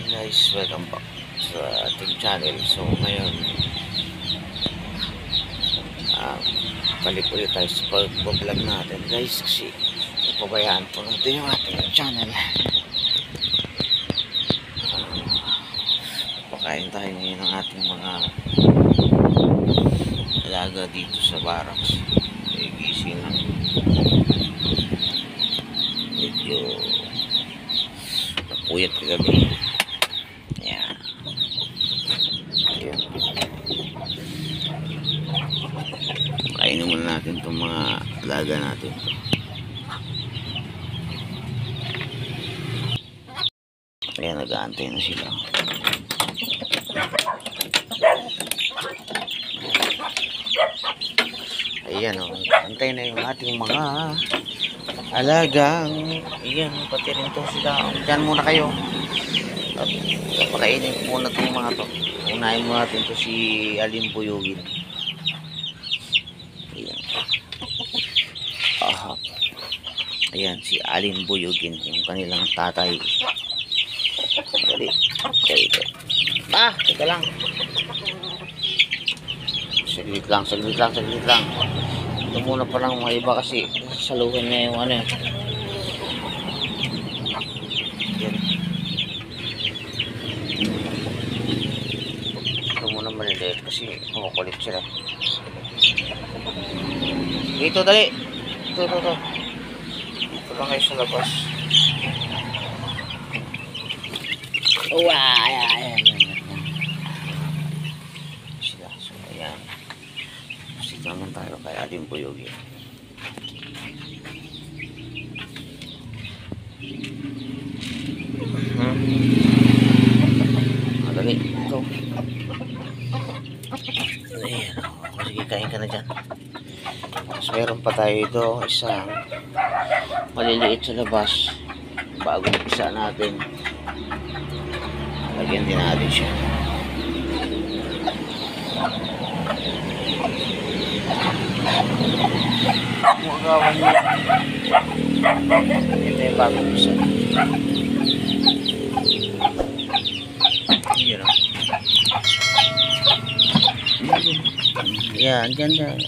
Guys, welcome back sa ating channel. So ngayon balik ulit tayo sa pag-vlog natin guys, kasi napabayaan po natin yung ating channel. Pakain tayo ngayon ng ating mga alaga dito sa barracks. Gising lang, medyo napuyat kagabi. Ayan. Kainin muna natin itong mga alaga natin to. Ayan, nag-aantay na sila. Ayan o, antay na yung ating mga alagang. Ayan, pati rin to sila. Diyan muna kayo. At pakainin muna itong mga to. Unahin mo natin to si Aling Buyugin. Ayan. Aha. Ayan, si Aling Buyugin, yung kanilang tatay. Dali. Teka lang. Saglit lang. Ito muna pa lang mga iba kasi saluhin niya yung ano. Yan. Ito muna maliliit kasi makukulit sila. Dito, dali. Ito. Ito lang kayo sa labas. Ayan. Sila. So, ayan. Sige naman tayo kay Aling Buyugin. Dali. Ito. Ayan. Sige, kain ka na dyan. Mas meron pa tayo ito. Isang maliliit sa labas. Bago umpisa natin. Lagyan din natin siya. Magawan niya. Ito yung bagong isa. Yun o. Yan, dyan.